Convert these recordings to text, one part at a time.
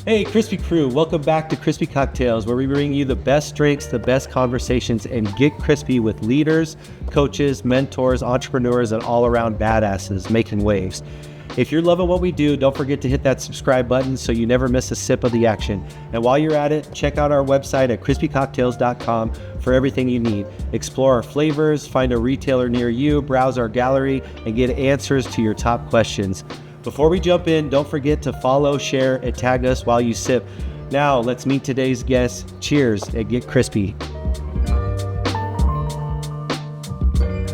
Hey, Crispy Crew, welcome back to Crispy Cocktails, where we bring you the best drinks, the best conversations, and get crispy with leaders, coaches, mentors, entrepreneurs, and all around badasses making waves. If you're loving what we do, don't forget to hit that subscribe button so you never miss a sip of the action. And while you're at it, check out our website at crispycocktails.com for everything you need. Explore our flavors, find a retailer near you, browse our gallery, and get answers to your top questions. Before we jump in, don't forget to follow, share, and tag us while you sip. Now, let's meet today's guests. Cheers and get crispy.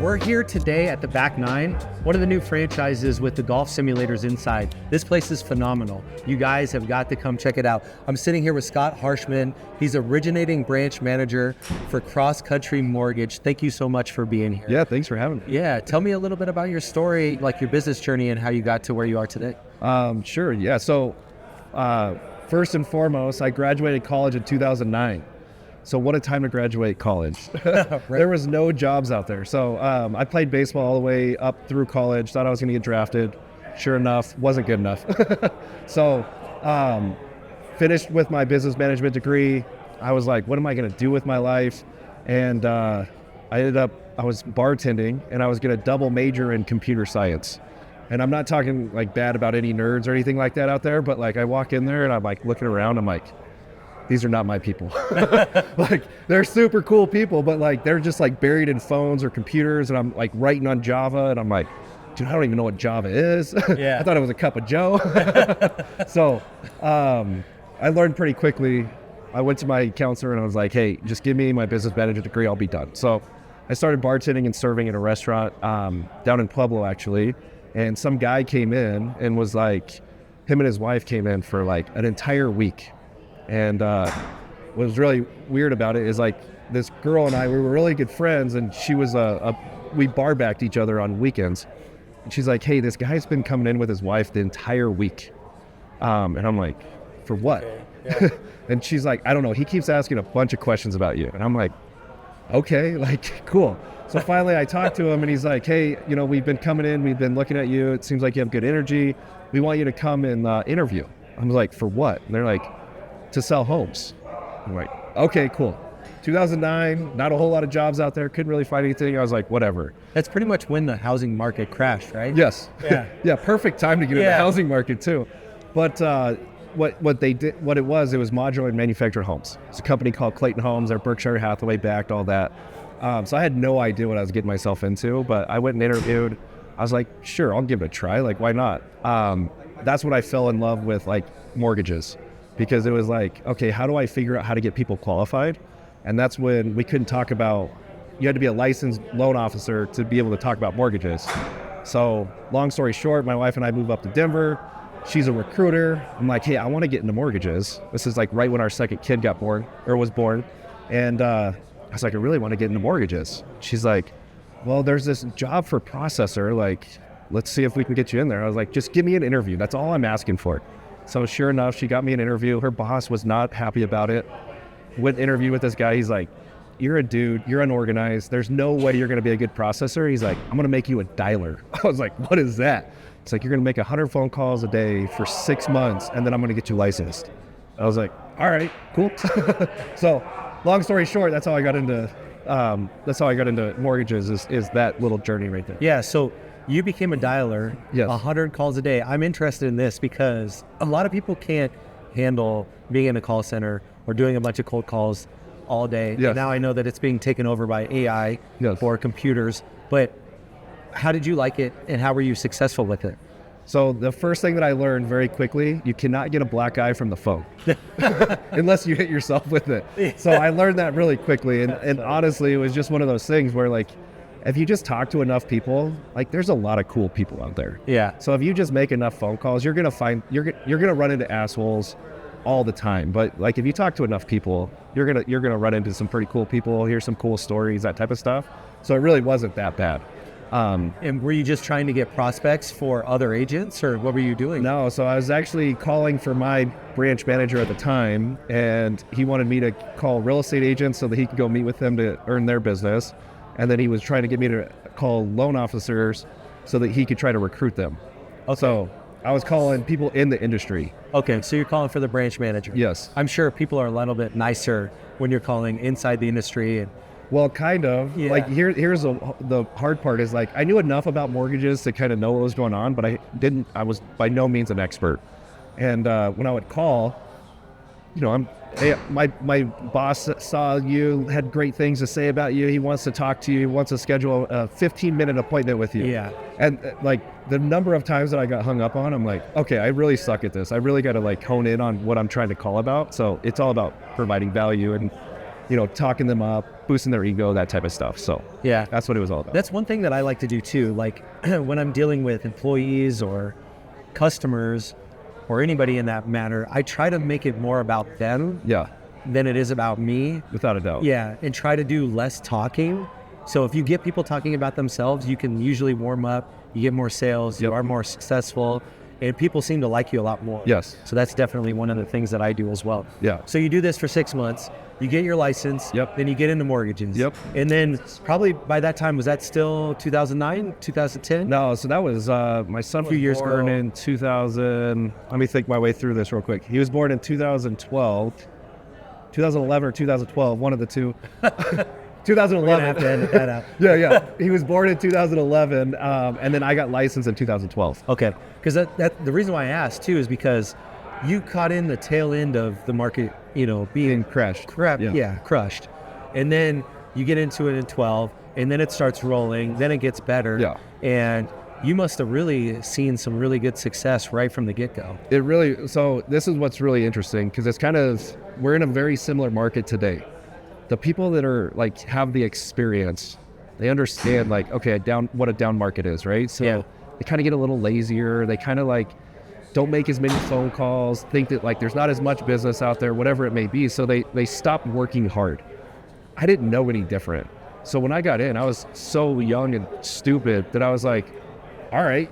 We're here today at the Back Nine, one of the new franchises with the golf simulators inside. This place is phenomenal. You guys have got to come check it out. I'm sitting here with Scott Harshman. He's originating branch manager for Cross Country Mortgage. Thank you so much for being here. Yeah, thanks for having me. Yeah, tell me a little bit about your story, like your business journey and how you got to where you are today. Sure, yeah. So first and foremost, I graduated college in 2009. So what a time to graduate college. Right. There was no jobs out there. So I played baseball all the way up through college, thought I was going to get drafted. Sure enough, wasn't good enough. So finished with my business management degree. I was like, what am I going to do with my life? And I was bartending, and I was going to double major in computer science. And I'm not talking like bad about any nerds or anything like that out there, but like I walk in there and I'm like looking around, I'm like, these are not my people. Like, they're super cool people, but like they're just like buried in phones or computers, and I'm like writing on Java, and I'm like, dude, I don't even know what Java is. Yeah. I thought it was a cup of Joe. So I learned pretty quickly. I went to my counselor and I was like, hey, just give me my business management degree, I'll be done. So I started bartending and serving in a restaurant down in Pueblo, actually. And some guy came in and was like, him and his wife came in for like an entire week. And what was really weird about it is like this girl and I, we were really good friends, and she was we bar backed each other on weekends. And she's like, hey, this guy's been coming in with his wife the entire week. And I'm like, for what? Okay. Yeah. And she's like, I don't know. He keeps asking a bunch of questions about you. And I'm like, okay, like, cool. So finally I talked to him, and he's like, hey, you know, we've been coming in, we've been looking at you. It seems like you have good energy. We want you to come and interview. I'm like, for what? And they're like, to sell homes. I'm like, okay, cool. 2009, not a whole lot of jobs out there. Couldn't really find anything. I was like, whatever. That's pretty much when the housing market crashed, right? Yes. Yeah. Yeah, perfect time to get in the housing market too. But what they did, it was modular and manufactured homes. It's a company called Clayton Homes. They're Berkshire Hathaway backed, all that. So I had no idea what I was getting myself into, but I went and interviewed. I was like, sure, I'll give it a try. Like, why not? That's when I fell in love with like mortgages. Because it was like, okay, how do I figure out how to get people qualified? And that's when we couldn't talk about, you had to be a licensed loan officer to be able to talk about mortgages. So long story short, my wife and I moved up to Denver. She's a recruiter. I'm like, hey, I want to get into mortgages. This is like right when our second kid was born. And I was like, I really want to get into mortgages. She's like, well, there's this job for processor. Like, let's see if we can get you in there. I was like, just give me an interview. That's all I'm asking for. So sure enough, she got me an interview. Her boss was not happy about it. Went interview with this guy. He's like, you're a dude, you're unorganized. There's no way you're gonna be a good processor. He's like, I'm gonna make you a dialer. I was like, what is that? It's like, you're gonna make 100 phone calls a day for 6 months, and then I'm gonna get you licensed. I was like, all right, cool. So long story short, that's how I got into mortgages is that little journey right there. Yeah, so you became a dialer, Yes. 100 calls a day. I'm interested in this because a lot of people can't handle being in a call center or doing a bunch of cold calls all day. Yes. Now I know that it's being taken over by AI Yes. for computers, but how did you like it and how were you successful with it? So the first thing that I learned very quickly, you cannot get a black eye from the phone unless you hit yourself with it. So I learned that really quickly. And honestly, it was just one of those things where like, if you just talk to enough people, like there's a lot of cool people out there. Yeah. So if you just make enough phone calls, you're gonna run into assholes all the time. But like if you talk to enough people, you're gonna run into some pretty cool people, hear some cool stories, that type of stuff. So it really wasn't that bad. And were you just trying to get prospects for other agents, or what were you doing? No, so I was actually calling for my branch manager at the time, and he wanted me to call real estate agents so that he could go meet with them to earn their business. And then he was trying to get me to call loan officers so that he could try to recruit them. Okay. So I was calling people in the industry. Okay, so you're calling for the branch manager. Yes. I'm sure people are a little bit nicer when you're calling inside the industry. And Well, kind of. Yeah. Like here's the hard part is like I knew enough about mortgages to kind of know what was going on, but I was by no means an expert. And when I would call, hey, my boss saw you, had great things to say about you. He wants to talk to you. He wants to schedule a 15-minute appointment with you. Yeah. And like the number of times that I got hung up on, I'm like, okay, I really suck at this. I really got to like hone in on what I'm trying to call about. So it's all about providing value and, talking them up, boosting their ego, that type of stuff. So yeah, that's what it was all about. that's one thing that I like to do too. Like when I'm dealing with employees or customers or anybody in that matter, I try to make it more about them than it is about me. Without a doubt. Yeah, and try to do less talking. So if you get people talking about themselves, you can usually warm up, you get more sales, you are more successful, and people seem to like you a lot more. Yes. So that's definitely one of the things that I do as well. Yeah. So you do this for 6 months, you get your license, then you get into mortgages. Yep. And then probably by that time, was that still 2009, 2010? No, so that was, my son was years born ago. in 2000, let me think my way through this real quick. He was born in 2012, 2011 or 2012, one of the two. We're gonna 2011. have to edit that out. Yeah. He was born in 2011, and then I got licensed in 2012. Okay, because that the reason why I asked too is because you caught in the tail end of the market, being crashed. crushed, and then you get into it in 12, and then it starts rolling, then it gets better, and you must have really seen some really good success right from the get-go. So this is what's really interesting, because we're in a very similar market today. The people that are like have the experience, they understand like, okay, what a down market is, right? So they kind of get a little lazier. They kind of like don't make as many phone calls, think that like there's not as much business out there, whatever it may be. So they stop working hard. I didn't know any different. So when I got in, I was so young and stupid that I was like, all right,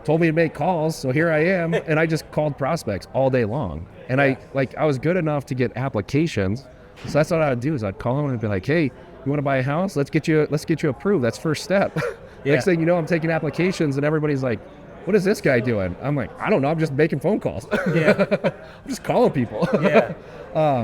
told me to make calls, so here I am. And I just called prospects all day long. And I was good enough to get applications. So that's what I would do is I'd call them and be like, hey, you want to buy a house? Let's get you approved. That's first step. Next thing you know, I'm taking applications and everybody's like, what is this guy doing? I'm like, I don't know. I'm just making phone calls. I'm just calling people.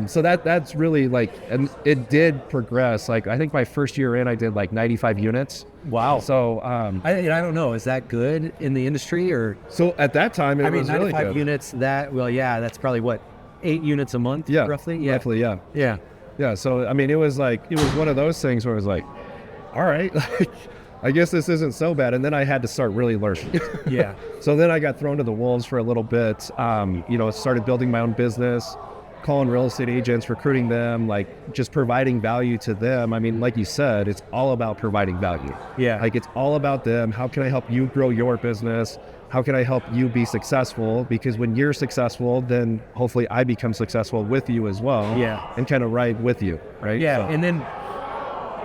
So that's really like, and it did progress. Like I think my first year in, I did like 95 units. Wow. So I don't know. Is that good in the industry or? So at that time, it was really 95 good. units. That's probably what, 8 units a month. Roughly. Roughly. Yeah. So I mean, it was one of those things where it was like, all right, like, I guess this isn't so bad. And then I had to start really learning. So then I got thrown to the wolves for a little bit. Started building my own business, calling real estate agents, recruiting them, like just providing value to them. I mean, like you said, it's all about providing value. Like it's all about them. How can I help you grow your business? How can I help you be successful? Because when you're successful, then hopefully I become successful with you as well. And kind of ride with you, right? And then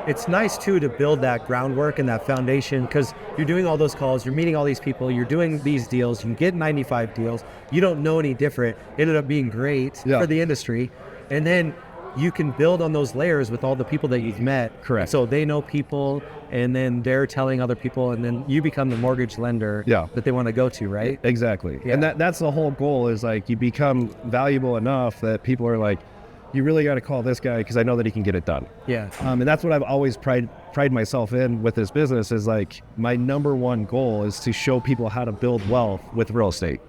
it's nice too to build that groundwork and that foundation because you're doing all those calls, you're meeting all these people, you're doing these deals, you can get 95 deals, you don't know any different. It ended up being great for the industry. And then you can build on those layers with all the people that you've met. Correct. So they know people and then they're telling other people and then you become the mortgage lender that they want to go to, right? Exactly. And that's the whole goal is like you become valuable enough that people are like, you really got to call this guy because I know that he can get it done. And that's what I've always pride myself in with this business is like my number one goal is to show people how to build wealth with real estate.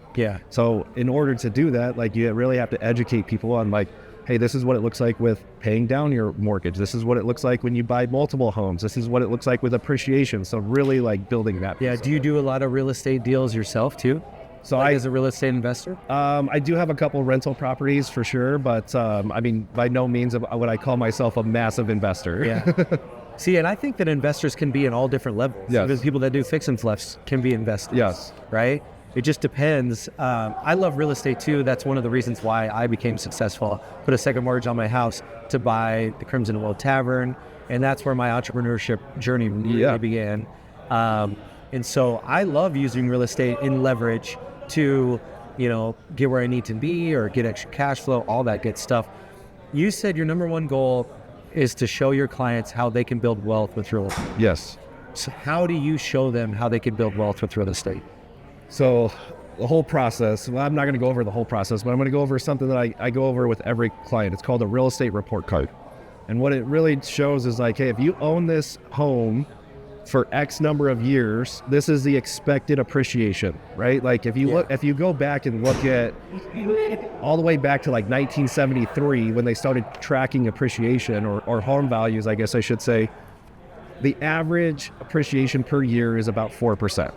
So in order to do that, like you really have to educate people on like, hey, this is what it looks like with paying down your mortgage. This is what it looks like when you buy multiple homes. This is what it looks like with appreciation. So really like building that. Do you do a lot of real estate deals yourself too? So as a real estate investor? I do have a couple rental properties for sure, but I mean, by no means would I call myself a massive investor. See, and I think that investors can be in all different levels. Even people that do fix and flips can be investors. Right? It just depends. I love real estate too. That's one of the reasons why I became successful. Put a second mortgage on my house to buy the Crimson Wool Tavern, and that's where my entrepreneurship journey really began. And so I love using real estate in leverage to, get where I need to be or get extra cash flow, all that good stuff. You said your number one goal is to show your clients how they can build wealth with real estate. Yes. So how do you show them how they can build wealth with real estate? So the whole process, well, I'm not going to go over the whole process, but I'm going to go over something that I go over with every client. It's called a real estate report card. And what it really shows is like, hey, if you own this home for X number of years, this is the expected appreciation, right? Like if you go back and look at all the way back to like 1973 when they started tracking appreciation or home values, I guess I should say, the average appreciation per year is about 4%.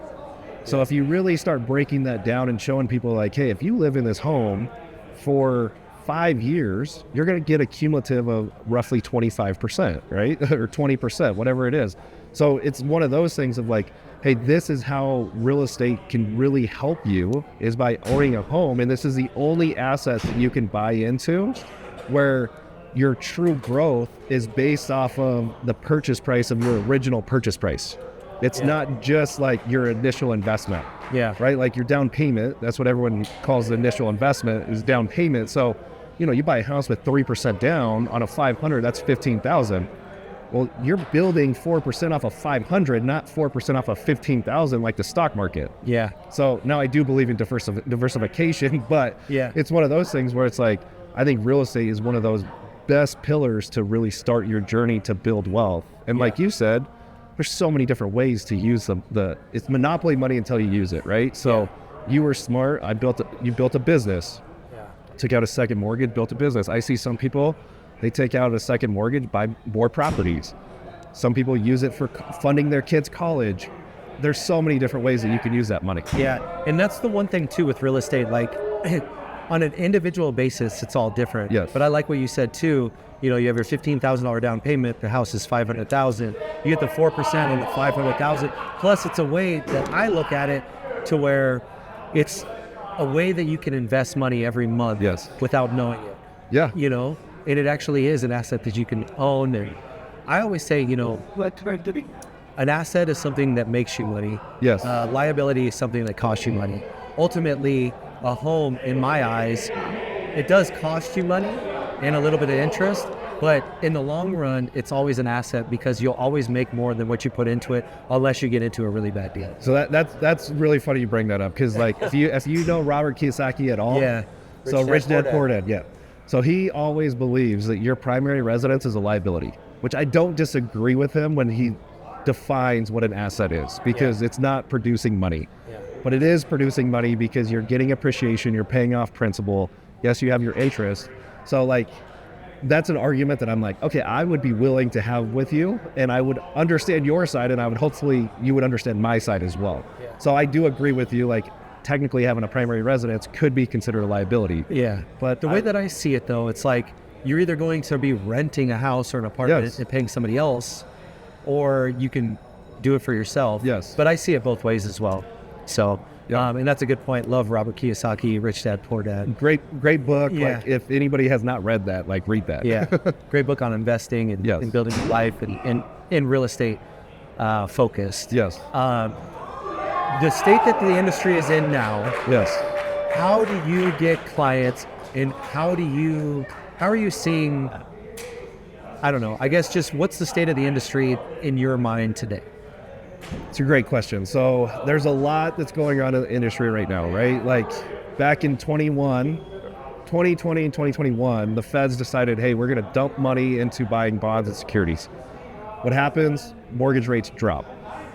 So if you really start breaking that down and showing people like, hey, if you live in this home for 5 years, you're going to get a cumulative of roughly 25%, right? Or 20%, whatever it is. So it's one of those things of like, hey, this is how real estate can really help you, is by owning a home. And this is the only asset that you can buy into where your true growth is based off of the purchase price of your original purchase price. It's not just like your initial investment, right? Like your down payment, that's what everyone calls the initial investment, is down payment. So, you know, you buy a house with 3% down on a 500, that's 15,000. Well, you're building 4% off of 500, not 4% off of 15,000 like the stock market. Yeah. So now I do believe in diversification, but it's one of those things where it's like, I think real estate is one of those best pillars to really start your journey to build wealth. And like you said, there's so many different ways to use it's monopoly money until you use it, right? So you were smart. You built a business, took out a second mortgage, built a business. I see some people, they take out a second mortgage, buy more properties. Some people use it for funding their kids' college. There's so many different ways that you can use that money. Yeah, and that's the one thing too with real estate, like on an individual basis, it's all different. Yes. But I like what you said too. You know, you have your $15,000 down payment, the house is $500,000. You get the 4% on the $500,000. Plus it's a way that I look at it to where it's a way that you can invest money every month without knowing it. Yeah. You know, and it actually is an asset that you can own. And I always say, you know, an asset is something that makes you money. Yes. Liability is something that costs you money. Ultimately, a home, in my eyes, it does cost you money and a little bit of interest, but in the long run, it's always an asset because you'll always make more than what you put into it, unless you get into a really bad deal. So that's really funny you bring that up, because like if you know Robert Kiyosaki at all, Rich Dad Poor Dad, so he always believes that your primary residence is a liability, which I don't disagree with him when he defines what an asset is, because it's not producing money. But it is producing money because you're getting appreciation, you're paying off principal. Yes, you have your interest. So like, that's an argument that I'm like, okay, I would be willing to have with you, and I would understand your side, and I would hopefully you would understand my side as well. So I do agree with you, like technically having a primary residence could be considered a liability. Yeah. But the way that I see it though, it's like you're either going to be renting a house or an apartment and paying somebody else, or you can do it for yourself. Yes. But I see it both ways as well. So, and that's a good point. Love Robert Kiyosaki, Rich Dad, Poor Dad. Great book. Yeah. Like if anybody has not read that, like read that. Yeah. Great book on investing and building your life and in real estate focused. Yes. The state that the industry is in now. Yes. How do you get clients, and how are you seeing, I don't know, I guess just what's the state of the industry in your mind today? It's a great question. So there's a lot that's going on in the industry right now, right? Like back in 2020 and 2021, the feds decided, hey, we're going to dump money into buying bonds and securities. What happens? Mortgage rates drop.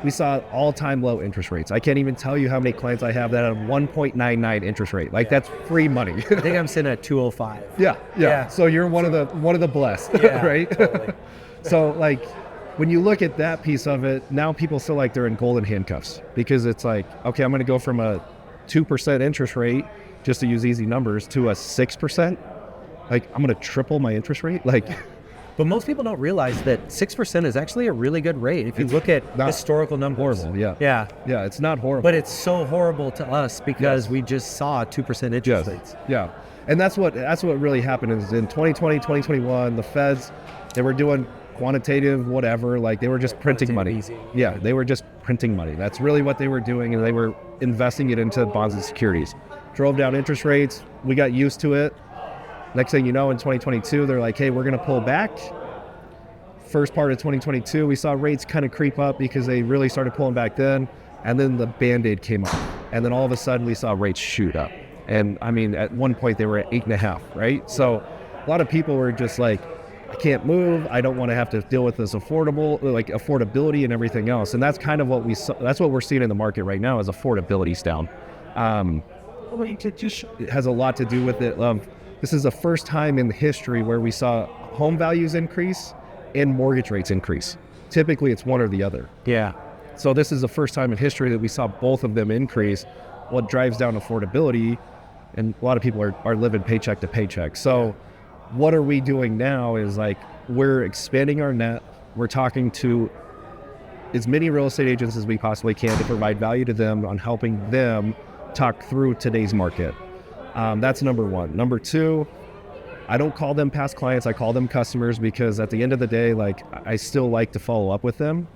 We saw all-time low interest rates. I can't even tell you how many clients I have that have 1.99 interest rate. Like that's free money. I think I'm sitting at 205. Yeah. So you're one of the blessed, right? Totally. So like, when you look at that piece of it, now people feel like they're in golden handcuffs, because it's like, okay, I'm going to go from a 2% interest rate, just to use easy numbers, to a 6%. Like I'm going to triple my interest rate. Like, but most people don't realize that 6% is actually a really good rate. If you look at historical numbers. Horrible, yeah. Yeah, it's not horrible. But it's so horrible to us because we just saw 2% interest rates. Yeah. And that's what really happened is in 2020, 2021, the feds, they were doing quantitative whatever, like they were just printing money. Yeah, they were just printing money. That's really what they were doing, and they were investing it into bonds and securities. Drove down interest rates. We got used to it. Next thing you know, in 2022, they're like, hey, we're going to pull back. First part of 2022, we saw rates kind of creep up because they really started pulling back then, and then the Band-Aid came off. And then all of a sudden we saw rates shoot up. And I mean, at one point they were at 8.5, right? So a lot of people were just like, I can't move. I don't want to have to deal with this affordability and everything else. And that's kind of what that's what we're seeing in the market right now is affordability's down. It has a lot to do with it. This is the first time in history where we saw home values increase and mortgage rates increase. Typically it's one or the other. Yeah. So this is the first time in history that we saw both of them increase. What drives down affordability, and a lot of people are living paycheck to paycheck. So what are we doing now is like, we're expanding our net. We're talking to as many real estate agents as we possibly can to provide value to them on helping them talk through today's market. That's number one. Number two, I don't call them past clients. I call them customers because at the end of the day, like I still like to follow up with them.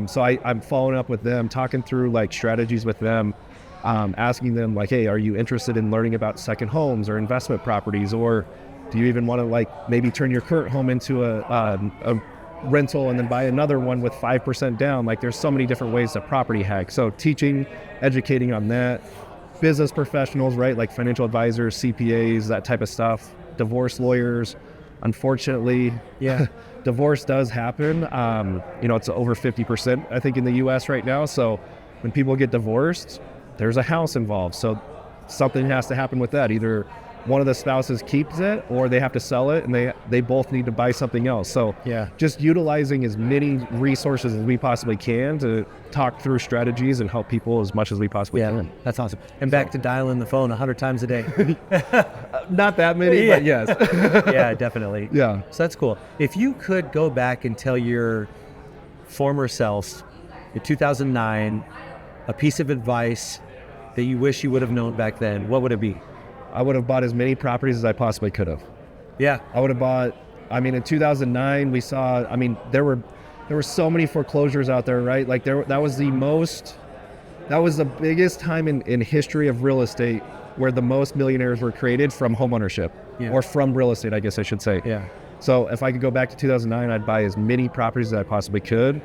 So I'm following up with them, talking through like strategies with them, asking them like, hey, are you interested in learning about second homes or investment properties? Or do you even want to like maybe turn your current home into a rental and then buy another one with 5% down? Like there's so many different ways to property hack. So teaching, educating on that. Business professionals, right? Like financial advisors, CPAs, that type of stuff. Divorce lawyers. Unfortunately, yeah, divorce does happen. It's over 50%, I think, in the US right now. So when people get divorced, there's a house involved. So something has to happen with that. Either one of the spouses keeps it or they have to sell it and they both need to buy something else. So yeah, just utilizing as many resources as we possibly can to talk through strategies and help people as much as we possibly can. That's awesome. And back to dialing the phone 100 times a day. Not that many, but yes. Yeah, definitely. Yeah. So that's cool. If you could go back and tell your former self in 2009 a piece of advice that you wish you would have known back then, what would it be? I would have bought as many properties as I possibly could have. Yeah. I would have bought, in 2009, we saw, there were so many foreclosures out there, right? Like that was the biggest time in history of real estate where the most millionaires were created from homeownership or from real estate, I guess I should say. Yeah. So if I could go back to 2009, I'd buy as many properties as I possibly could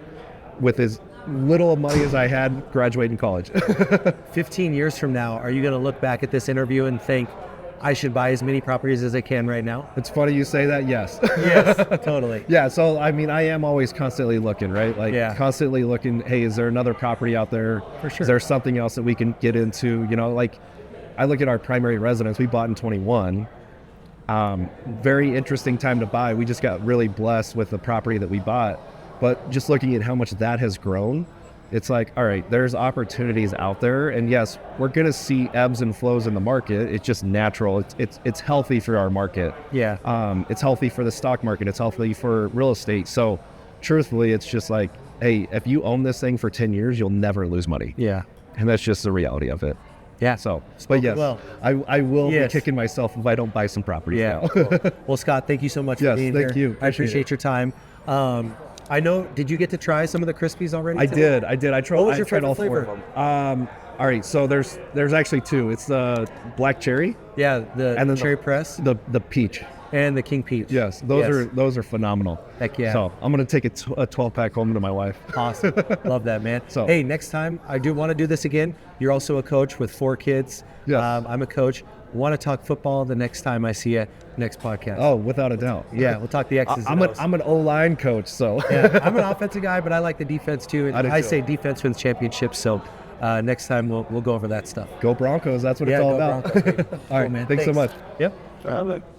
with as little money as I had graduating college. 15 years from now, are you going to look back at this interview and think, I should buy as many properties as I can right now? It's funny you say that, yes. Yes, totally. Yeah, so I am always constantly looking, right? Constantly looking, hey, is there another property out there? For sure. Is there something else that we can get into? Like I look at our primary residence, we bought in 21. Very interesting time to buy. We just got really blessed with the property that we bought. But just looking at how much that has grown, it's like, all right, there's opportunities out there. And yes, we're going to see ebbs and flows in the market. It's just natural. It's healthy for our market. Yeah. It's healthy for the stock market. It's healthy for real estate. So truthfully, it's just like, hey, if you own this thing for 10 years, you'll never lose money. Yeah. And that's just the reality of it. Yeah. So, but yes, well. I will be kicking myself if I don't buy some property. Yeah. Now. Cool. Well, Scott, thank you so much for being here. Yes, thank you. I appreciate your time. I know, did you get to try some of the Krispies already? I did. I tried, what was your tried all favorite four flavor? of them. All right, so there's actually two. It's the black cherry. Yeah, and then cherry press. The peach. And the king peach. Yes, those are phenomenal. Heck yeah. So I'm going to take a 12-pack home to my wife. Awesome. Love that, man. So, hey, next time, I do want to do this again. You're also a coach with 4 kids. Yes. I'm a coach. Want to talk football the next time I see you, next podcast. Oh, without a doubt. Yeah, we'll talk the X's and O's. I'm an O-line coach, so. Yeah, I'm an offensive guy, but I like the defense too. And I say too. defense wins championships, so next time we'll go over that stuff. Go Broncos, that's what it's all about. Broncos. All right, man. thanks so much. Yep.